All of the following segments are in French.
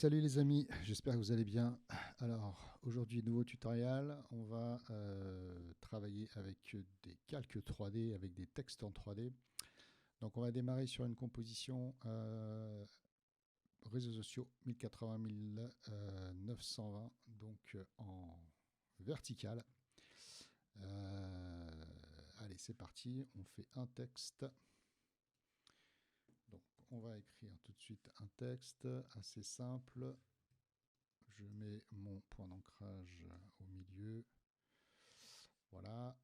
Salut les amis, j'espère que vous allez bien. Alors aujourd'hui, nouveau tutoriel, on va travailler avec des calques 3D, avec des textes en 3D. Donc on va démarrer sur une composition réseaux sociaux 1080-1920, donc en vertical. Allez, c'est parti, on fait un texte. Donc on va écrire tout de suite un texte assez simple. Je mets mon point d'ancrage au milieu. Voilà.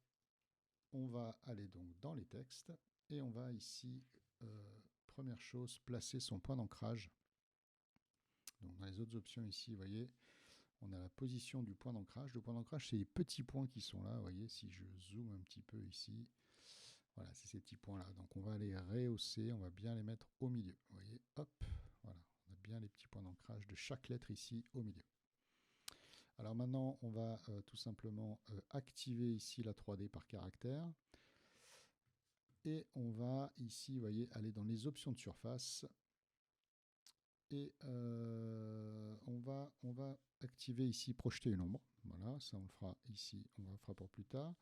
On va aller donc dans les textes et on va ici, première chose, placer son point d'ancrage. Donc dans les autres options ici, vous voyez, on a la position du point d'ancrage. Le point d'ancrage, c'est les petits points qui sont là. Vous voyez, si je zoome un petit peu ici, voilà, c'est ces petits points-là. Donc on va les rehausser, on va bien les mettre au milieu. Vous voyez, hop, voilà, on a bien les petits points d'ancrage de chaque lettre ici au milieu. Alors maintenant, on va tout simplement activer ici la 3D par caractère. Et on va ici, vous voyez, aller dans les options de surface. Et on va activer ici projeter une ombre. Voilà, ça on le fera ici, on le fera pour plus tard.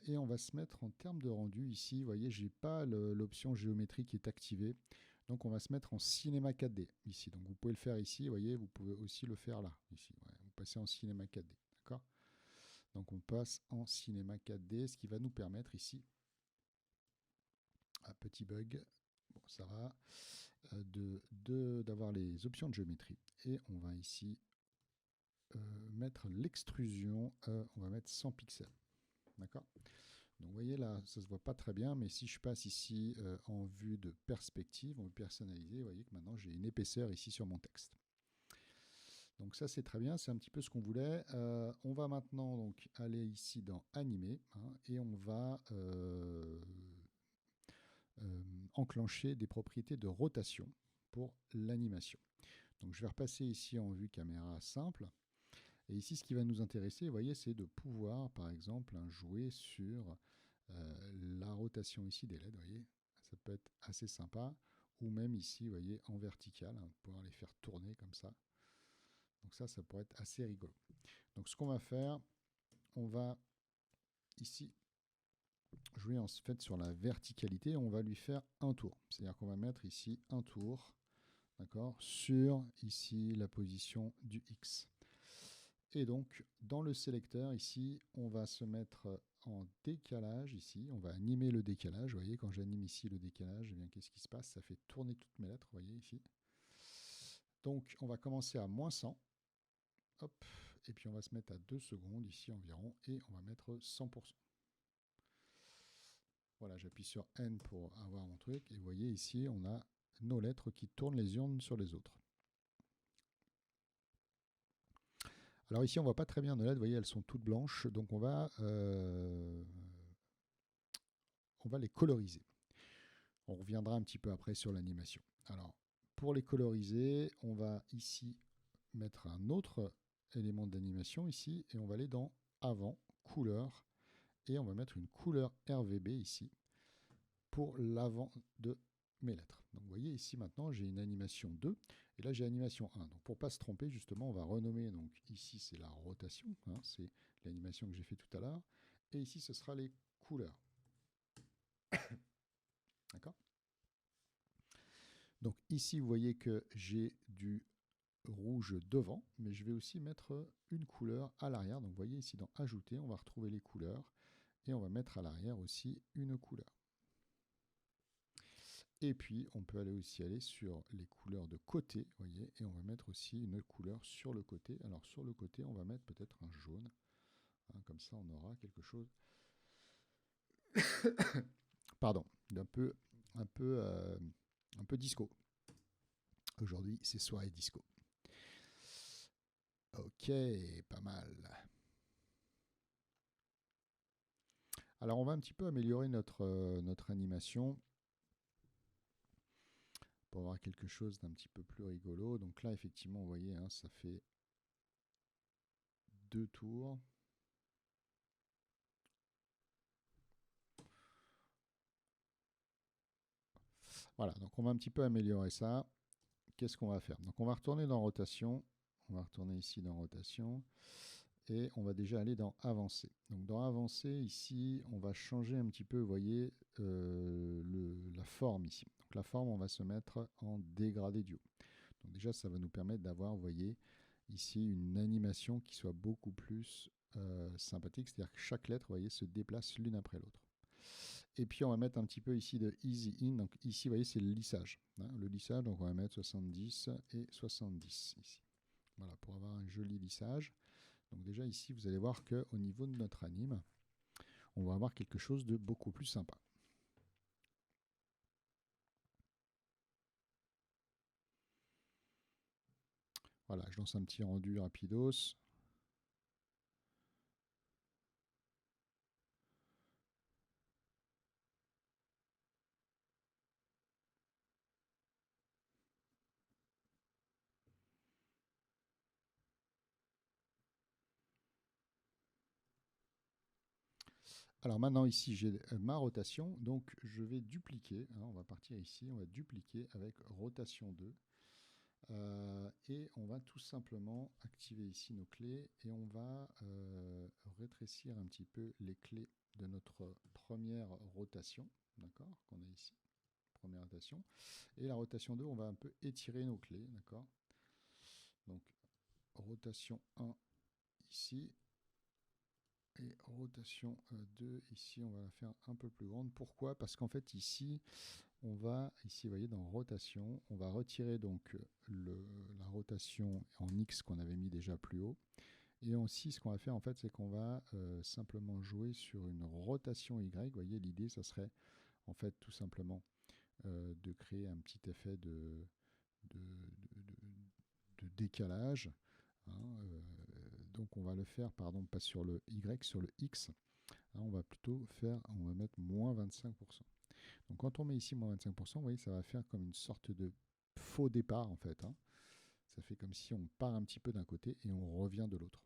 Et on va se mettre en termes de rendu ici. Vous voyez, j'ai pas l'option géométrie qui est activée. Donc on va se mettre en cinéma 4D ici. Donc vous pouvez le faire ici, vous voyez, vous pouvez aussi le faire là, ici. Ouais, vous passez en cinéma 4D, d'accord? Donc on passe en cinéma 4D, ce qui va nous permettre ici, un petit bug, bon ça va, d'avoir les options de géométrie. Et on va ici mettre l'extrusion, on va mettre 100 pixels, d'accord? Donc vous voyez là, ça se voit pas très bien, mais si je passe ici en vue de perspective, on veut personnaliser, vous voyez que maintenant j'ai une épaisseur ici sur mon texte. Donc ça c'est très bien, c'est un petit peu ce qu'on voulait. On va maintenant donc aller ici dans animer, hein, et on va enclencher des propriétés de rotation pour l'animation. Donc je vais repasser ici en vue caméra simple. Et ici, ce qui va nous intéresser, vous voyez, c'est de pouvoir, par exemple, jouer sur la rotation ici des LED. Vous voyez, ça peut être assez sympa. Ou même ici, vous voyez, en vertical, hein, pouvoir les faire tourner comme ça. Donc ça pourrait être assez rigolo. Donc ce qu'on va faire, on va ici jouer en fait sur la verticalité. On va lui faire un tour. C'est-à-dire qu'on va mettre ici un tour, d'accord, sur ici la position du X. Et donc, dans le sélecteur, ici, on va se mettre en décalage, ici. On va animer le décalage. Vous voyez, quand j'anime ici le décalage, eh bien, qu'est-ce qui se passe? Ça fait tourner toutes mes lettres, vous voyez, ici. Donc, on va commencer à moins 100. Hop. Et puis, on va se mettre à 2 secondes, ici environ, et on va mettre 100%. Voilà, j'appuie sur N pour avoir mon truc. Et vous voyez, ici, on a nos lettres qui tournent les unes sur les autres. Alors ici, on ne voit pas très bien nos lettres. Vous voyez, elles sont toutes blanches. Donc, on va les coloriser. On reviendra un petit peu après sur l'animation. Alors, pour les coloriser, on va ici mettre un autre élément d'animation ici, et on va aller dans Avant, Couleur, et on va mettre une couleur RVB ici, pour l'avant de mes lettres. Donc vous voyez ici maintenant, j'ai une animation 2, et là j'ai animation 1. Donc pour ne pas se tromper, justement, on va renommer, donc ici c'est la rotation, hein, c'est l'animation que j'ai fait tout à l'heure, et ici ce sera les couleurs. D'accord? Donc ici, vous voyez que j'ai du rouge devant, mais je vais aussi mettre une couleur à l'arrière. Donc vous voyez ici dans Ajouter, on va retrouver les couleurs et on va mettre à l'arrière aussi une couleur. Et puis on peut aussi aller sur les couleurs de côté, vous voyez, et on va mettre aussi une couleur sur le côté. Alors sur le côté, on va mettre peut-être un jaune, hein, comme ça on aura quelque chose, pardon, un peu disco. Aujourd'hui, c'est soirée disco. Ok, pas mal. Alors on va un petit peu améliorer notre animation pour avoir quelque chose d'un petit peu plus rigolo. Donc là, effectivement, vous voyez, hein, ça fait 2 tours. Voilà, donc on va un petit peu améliorer ça. qu'est-ce qu'on va faire? Donc on va retourner dans rotation, on va retourner ici dans rotation, et on va déjà aller dans avancer. Donc dans avancer, ici, on va changer un petit peu, vous voyez, la forme ici. Donc la forme, on va se mettre en dégradé du haut. Donc déjà, ça va nous permettre d'avoir, vous voyez, ici une animation qui soit beaucoup plus sympathique, c'est-à-dire que chaque lettre, vous voyez, se déplace l'une après l'autre. Et puis on va mettre un petit peu ici de easy in. Donc ici, vous voyez, c'est le lissage. Hein, le lissage, donc on va mettre 70 et 70 ici. Voilà, pour avoir un joli lissage. Donc déjà ici, vous allez voir qu'au niveau de notre anime, on va avoir quelque chose de beaucoup plus sympa. Voilà, je lance un petit rendu rapidos. Alors maintenant ici j'ai ma rotation, donc je vais dupliquer, hein, on va partir ici, on va dupliquer avec rotation 2. Et on va tout simplement activer ici nos clés et on va rétrécir un petit peu les clés de notre première rotation, d'accord, qu'on a ici, première rotation. Et la rotation 2, on va un peu étirer nos clés, d'accord. Donc rotation 1 ici, et rotation 2 ici, on va la faire un peu plus grande. Pourquoi? Parce qu'en fait ici, on va, ici vous voyez dans rotation, on va retirer donc la rotation en X qu'on avait mis déjà plus haut. Et aussi ce qu'on va faire en fait, c'est qu'on va simplement jouer sur une rotation Y. Vous voyez, l'idée, ça serait en fait tout simplement de créer un petit effet de, de décalage. Hein, donc on va le faire, pardon, pas sur le Y, sur le X. Hein, on va plutôt faire, on va mettre moins 25%. Donc quand on met ici moins 25%, vous voyez, ça va faire comme une sorte de faux départ en fait. Hein. Ça fait comme si on part un petit peu d'un côté et on revient de l'autre.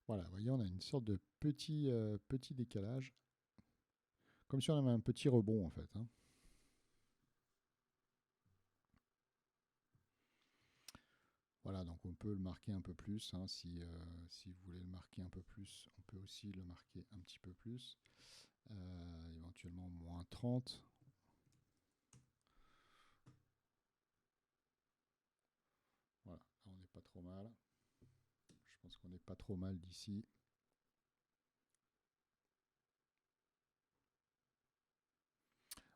Voilà, vous voyez, on a une sorte de petit décalage, comme si on avait un petit rebond en fait. Hein. Voilà, donc on peut le marquer un peu plus. Hein, si vous voulez le marquer un peu plus, on peut aussi le marquer un petit peu plus. Éventuellement moins 30. Voilà, là, on n'est pas trop mal. Je pense qu'on n'est pas trop mal d'ici.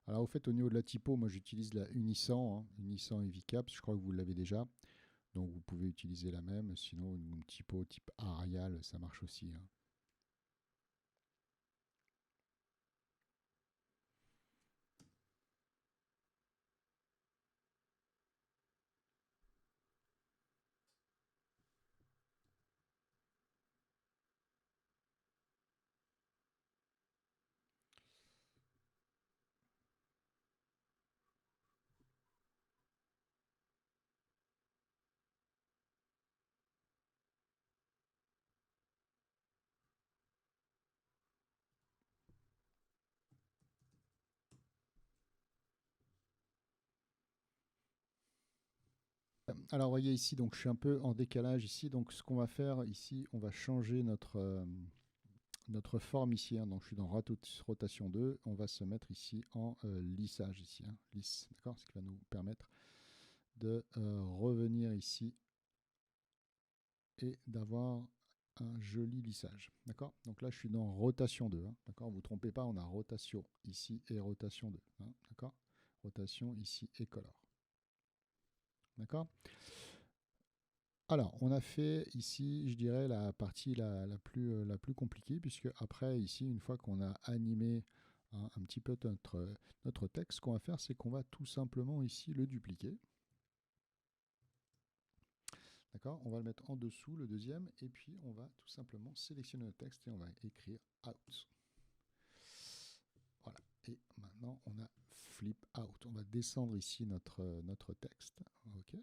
Alors au fait, au niveau de la typo, moi j'utilise la Unisant, hein, Unisant et VCaps, je crois que vous l'avez déjà. Donc vous pouvez utiliser la même, sinon une typo type Arial, ça marche aussi. Hein. Alors, vous voyez ici, donc je suis un peu en décalage ici. Donc, ce qu'on va faire ici, on va changer notre forme ici. Hein. Donc, je suis dans rotation 2. On va se mettre ici en lissage ici. Hein. Lisse, d'accord? Ce qui va nous permettre de revenir ici et d'avoir un joli lissage. D'accord? Donc là, je suis dans rotation 2. Hein. D'accord? Vous ne vous trompez pas, on a rotation ici et rotation 2. Hein. D'accord? Rotation ici et color. D'accord? Alors, on a fait ici, je dirais, la partie la plus compliquée, puisque après, ici, une fois qu'on a animé hein, un petit peu notre texte, ce qu'on va faire, c'est qu'on va tout simplement ici le dupliquer. D'accord? On va le mettre en dessous, le deuxième, et puis on va tout simplement sélectionner notre texte et on va écrire out. Voilà. Et maintenant, on a flip out. On va descendre ici notre texte. OK.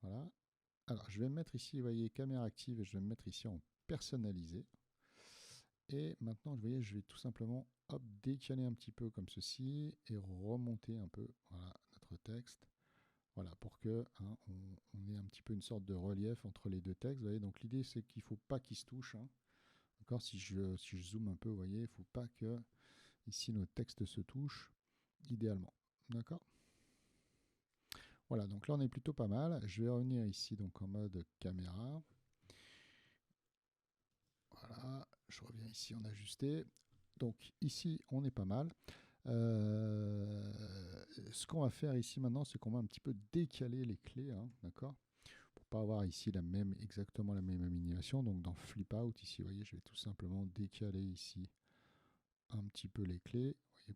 Voilà. Alors, je vais me mettre ici, vous voyez, caméra active, et je vais me mettre ici en personnalisé. Et maintenant, vous voyez, je vais tout simplement décaler un petit peu comme ceci et remonter un peu, voilà, notre texte. Voilà, pour que on ait un petit peu une sorte de relief entre les deux textes. Vous voyez, donc l'idée, c'est qu'il ne faut pas qu'ils se touchent. D'accord, si je zoome un peu, vous voyez, il ne faut pas que ici nos textes se touchent, idéalement. D'accord. Voilà, donc là, on est plutôt pas mal. Je vais revenir ici donc en mode caméra. Voilà, je reviens ici en ajusté. Donc ici, on est pas mal. Ce qu'on va faire ici maintenant, c'est qu'on va un petit peu décaler les clés, d'accord, pour pas avoir ici exactement la même animation. Donc dans Flip Out, ici, vous voyez, je vais tout simplement décaler ici un petit peu les clés, vous voyez,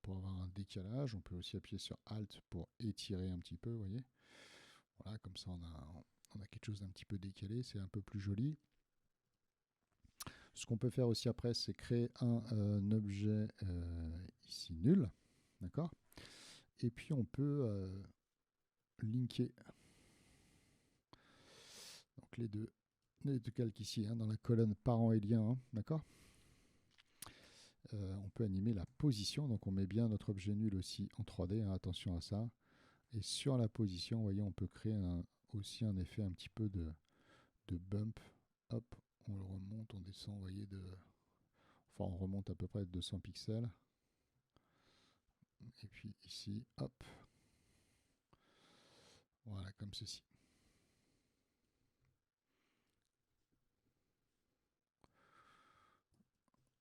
pour avoir un décalage. On peut aussi appuyer sur Alt pour étirer un petit peu, vous voyez. Voilà, comme ça on a quelque chose d'un petit peu décalé, c'est un peu plus joli. Ce qu'on peut faire aussi après, c'est créer un objet ici nul, d'accord. Et puis on peut linker donc les deux calques ici, dans la colonne parent et lien, d'accord. On peut animer la position, donc on met bien notre objet nul aussi en 3D, attention à ça. Et sur la position, vous voyez, on peut créer aussi un effet un petit peu de bump. Hop, on le remonte, on descend, vous voyez, enfin on remonte à peu près de 200 pixels. Et puis ici, hop, voilà, comme ceci.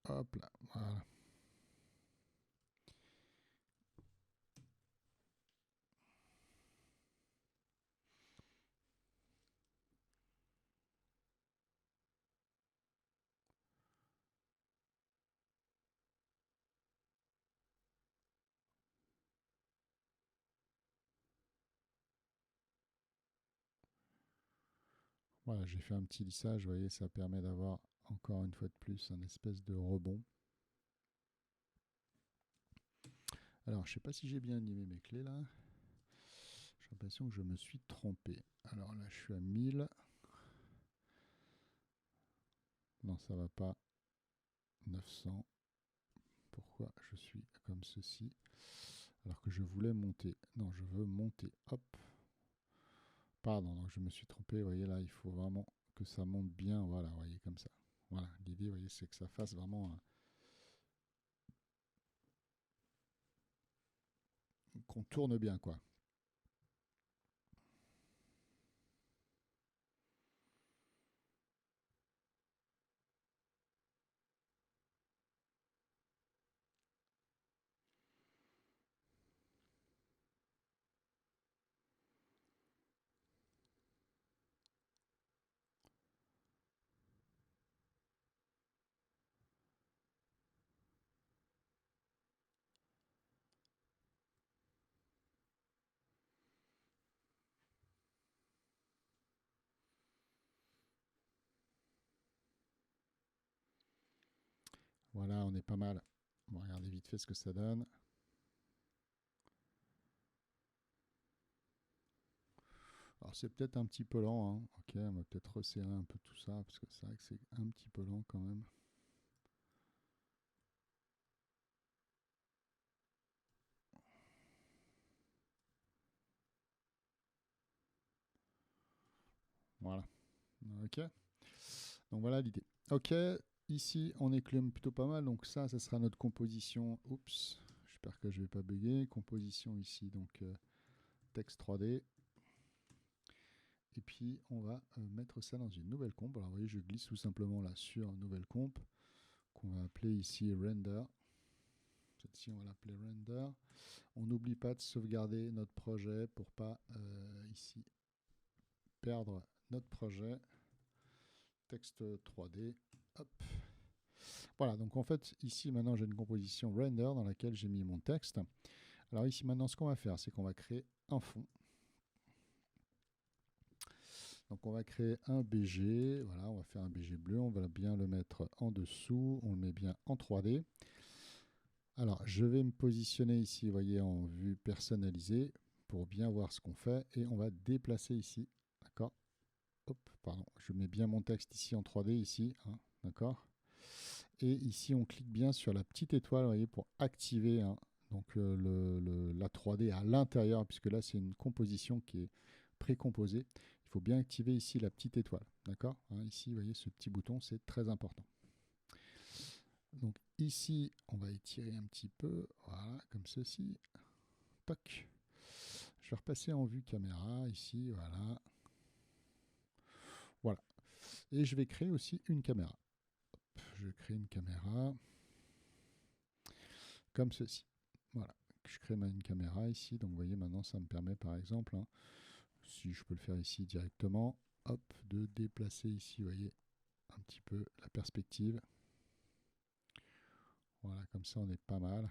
Hop là, voilà. Voilà, j'ai fait un petit lissage, vous voyez, ça permet d'avoir encore une fois de plus un espèce de rebond. Alors, je ne sais pas si j'ai bien animé mes clés là. J'ai l'impression que je me suis trompé. Alors là, je suis à 1000. Non, ça va pas. 900. Pourquoi je suis comme ceci alors que je voulais monter? Non, je veux monter. Hop. Pardon, donc je me suis trompé. Vous voyez là, il faut vraiment que ça monte bien. Voilà, vous voyez comme ça. Voilà, l'idée, vous voyez, c'est que ça fasse vraiment qu'on tourne bien, quoi. Voilà, on est pas mal. Bon, regardez vite fait ce que ça donne. Alors c'est peut-être un petit peu lent. Ok, on va peut-être resserrer un peu tout ça parce que c'est vrai que c'est un petit peu lent quand même. Voilà. Ok. Donc voilà l'idée. Ok. Ici, on est quand même plutôt pas mal. Donc ça sera notre composition. Oups. J'espère que je ne vais pas bugger. Composition ici, donc texte 3D. Et puis, on va mettre ça dans une nouvelle comp. Alors, vous voyez, je glisse tout simplement là sur une nouvelle comp qu'on va appeler ici render. Celle-ci, on va l'appeler render. On n'oublie pas de sauvegarder notre projet pour pas ici perdre notre projet. Texte 3D. Hop. Voilà, donc en fait, ici maintenant j'ai une composition render dans laquelle j'ai mis mon texte. Alors ici maintenant, ce qu'on va faire, c'est qu'on va créer un fond. Donc on va créer un BG, voilà, on va faire un BG bleu, on va bien le mettre en dessous, on le met bien en 3D. Alors je vais me positionner ici, vous voyez, en vue personnalisée pour bien voir ce qu'on fait et on va déplacer ici, d'accord. Hop, pardon, je mets bien mon texte ici en 3D ici, hein, d'accord. Et ici on clique bien sur la petite étoile, vous voyez, pour activer hein, donc la 3D à l'intérieur, puisque là c'est une composition qui est précomposée. Il faut bien activer ici la petite étoile, d'accord hein, ici, vous voyez, ce petit bouton, c'est très important. Donc ici, on va étirer un petit peu, voilà, comme ceci. Toc. Je vais repasser en vue caméra, ici, voilà. Voilà. Et je vais créer aussi une caméra. Je crée une caméra comme ceci. Voilà. Je crée une caméra ici. Donc vous voyez, maintenant, ça me permet, par exemple, hein, si je peux le faire ici directement, hop, de déplacer ici, vous voyez, un petit peu la perspective. Voilà, comme ça, on est pas mal.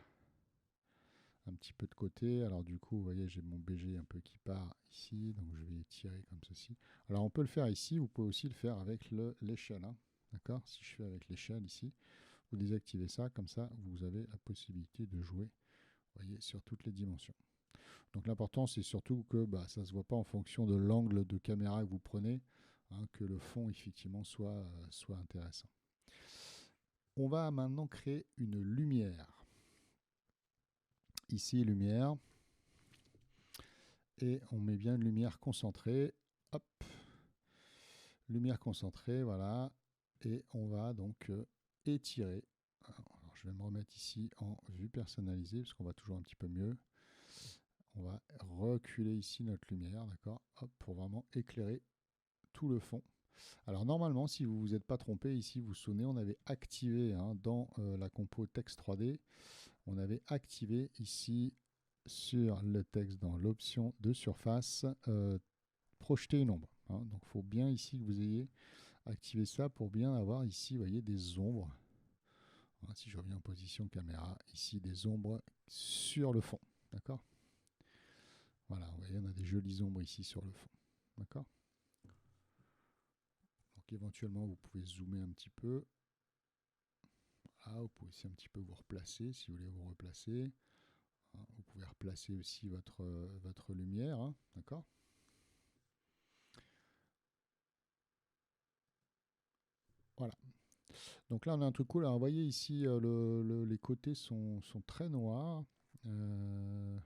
Un petit peu de côté. Alors du coup, vous voyez, j'ai mon BG un peu qui part ici, donc je vais étirer comme ceci. Alors on peut le faire ici, vous pouvez aussi le faire avec l'échelle. Hein. D'accord. Si je fais avec l'échelle ici, vous désactivez ça, comme ça, vous avez la possibilité de jouer, vous voyez, sur toutes les dimensions. Donc l'important, c'est surtout que ça ne se voit pas en fonction de l'angle de caméra que vous prenez, hein, que le fond, effectivement, soit intéressant. On va maintenant créer une lumière. Ici, lumière. Et on met bien une lumière concentrée. Hop. Lumière concentrée, voilà. Et on va donc étirer. Alors, je vais me remettre ici en vue personnalisée, parce qu'on va toujours un petit peu mieux. On va reculer ici notre lumière, d'accord, pour vraiment éclairer tout le fond. Alors normalement, si vous ne vous êtes pas trompé, ici, vous vous souvenez, on avait activé hein, dans la compo texte 3D, on avait activé ici sur le texte dans l'option de surface, projeter une ombre. Hein. Donc il faut bien ici que vous ayez activé ça pour bien avoir ici, vous voyez, des ombres. Hein, si je reviens en position caméra, ici des ombres sur le fond. D'accord. Voilà, vous voyez, on a des jolies ombres ici sur le fond. D'accord. Donc éventuellement, vous pouvez zoomer un petit peu. Voilà, vous pouvez aussi un petit peu vous replacer si vous voulez vous replacer. Hein, vous pouvez replacer aussi votre lumière. Hein, d'accord. Voilà. Donc là, on a un truc cool. Alors, vous voyez ici, les côtés sont très noirs. Il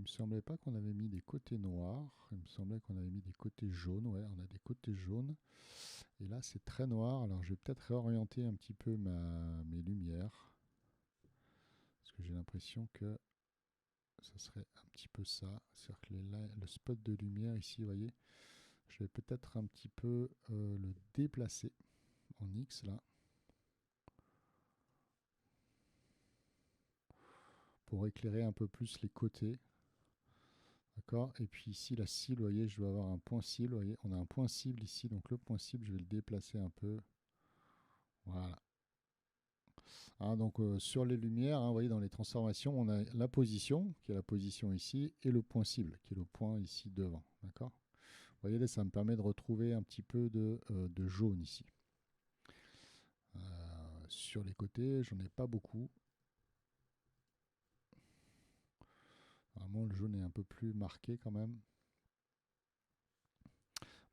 me semblait pas qu'on avait mis des côtés noirs. Il me semblait qu'on avait mis des côtés jaunes. Ouais, on a des côtés jaunes. Et là, c'est très noir. Alors, je vais peut-être réorienter un petit peu mes lumières. Parce que j'ai l'impression que ça serait un petit peu ça. C'est-à-dire que le spot de lumière ici, vous voyez, je vais peut-être un petit peu le déplacer en X là. Pour éclairer un peu plus les côtés. D'accord. Et puis ici, la cible, vous voyez, je dois avoir un point cible. Vous voyez, on a un point cible ici. Donc le point cible, je vais le déplacer un peu. Voilà. Hein, donc sur les lumières, hein, vous voyez, dans les transformations, on a la position, qui est la position ici, et le point cible, qui est le point ici devant. D'accord. Vous voyez, là, ça me permet de retrouver un petit peu de jaune ici. Sur les côtés, j'en ai pas beaucoup. Vraiment, le jaune est un peu plus marqué quand même.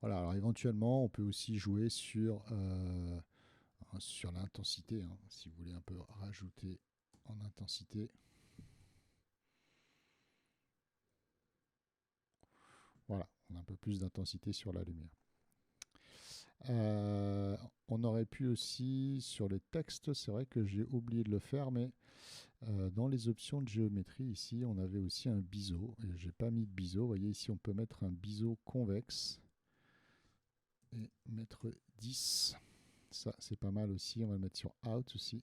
Voilà, alors éventuellement, on peut aussi jouer sur l'intensité, hein, si vous voulez un peu rajouter en intensité. Voilà, on a un peu plus d'intensité sur la lumière. On aurait pu aussi, sur les textes, c'est vrai que j'ai oublié de le faire, mais dans les options de géométrie, ici, on avait aussi un biseau. Et j'ai pas mis de biseau. Vous voyez, ici, on peut mettre un biseau convexe et mettre 10. Ça, c'est pas mal aussi. On va le mettre sur Out aussi.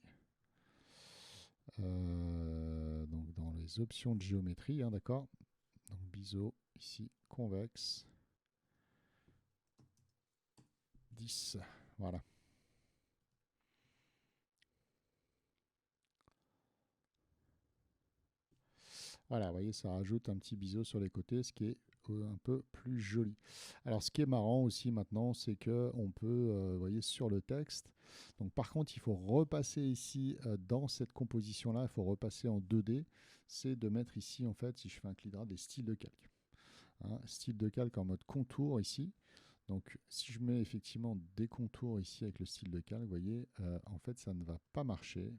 Donc, dans les options de géométrie, hein, d'accord. Donc, biseau, ici, convexe. 10. Voilà. Voilà, vous voyez, ça rajoute un petit biseau sur les côtés, ce qui est un peu plus joli. Alors ce qui est marrant aussi maintenant, c'est que on peut, vous voyez, sur le texte. Donc par contre, il faut repasser ici dans cette composition-là, il faut repasser en 2D. C'est de mettre ici, en fait, si je fais un clic droit, des styles de calque. Hein, style de calque en mode contour ici. Donc si je mets effectivement des contours ici avec le style de calque, vous voyez, en fait ça ne va pas marcher.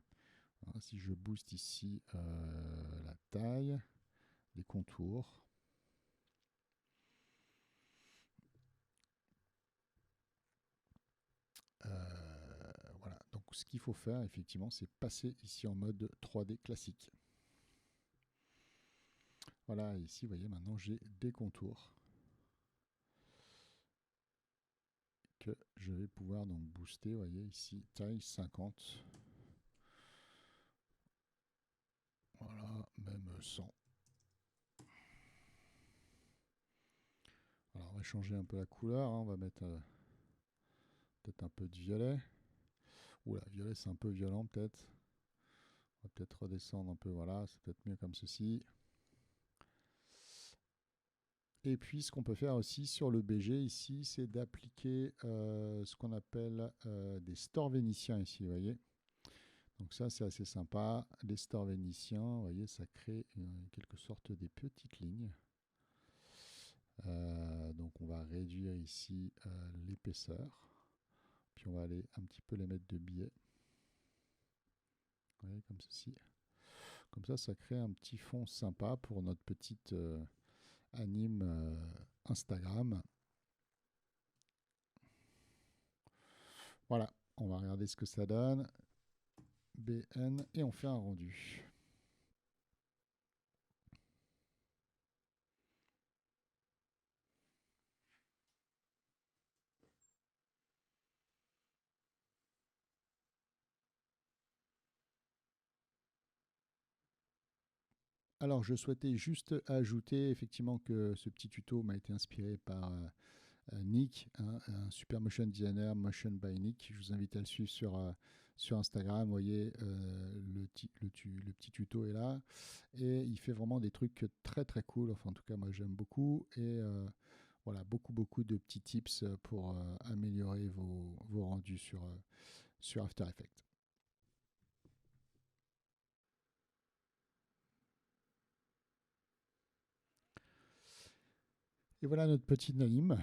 Hein, si je booste ici la taille des contours, voilà. Donc ce qu'il faut faire effectivement, c'est passer ici en mode 3D classique. Voilà, ici vous voyez maintenant j'ai des contours que je vais pouvoir donc booster. Vous voyez ici taille 50. Voilà, même 100. Alors on va changer un peu la couleur, hein. On va mettre peut-être un peu de violet. Oula, violet c'est un peu violent peut-être. On va peut-être redescendre un peu, voilà, c'est peut-être mieux comme ceci. Et puis ce qu'on peut faire aussi sur le BG ici, c'est d'appliquer ce qu'on appelle des stores vénitiens ici, vous voyez. Donc ça c'est assez sympa. Les stores vénitiens, vous voyez, ça crée quelque sorte des petites lignes. Donc on va réduire ici l'épaisseur. Puis on va aller un petit peu les mettre de biais. Vous voyez, comme ceci. Comme ça crée un petit fond sympa pour notre petite anime Instagram. Voilà, on va regarder ce que ça donne. BN et on fait un rendu. Alors, je souhaitais juste ajouter effectivement que ce petit tuto m'a été inspiré par Nick, un super motion designer, Motion by Nick. Je vous invite à le suivre sur Instagram. Vous voyez, le petit tuto est là. Et il fait vraiment des trucs très très cool. Enfin, en tout cas, moi j'aime beaucoup. Et voilà, beaucoup de petits tips pour améliorer vos rendus sur After Effects. Et voilà notre petite anime.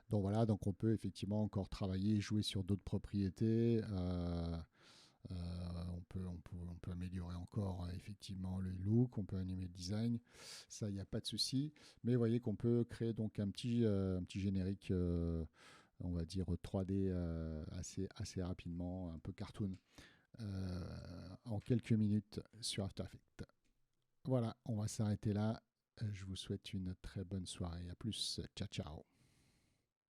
Donc voilà, donc on peut effectivement encore travailler, jouer sur d'autres propriétés. On peut améliorer encore effectivement le look, on peut animer le design, ça il n'y a pas de souci. Mais vous voyez qu'on peut créer donc un petit générique, on va dire 3D assez rapidement, un peu cartoon, en quelques minutes sur After Effects. Voilà, on va s'arrêter là. Je vous souhaite une très bonne soirée. À plus. Ciao, ciao.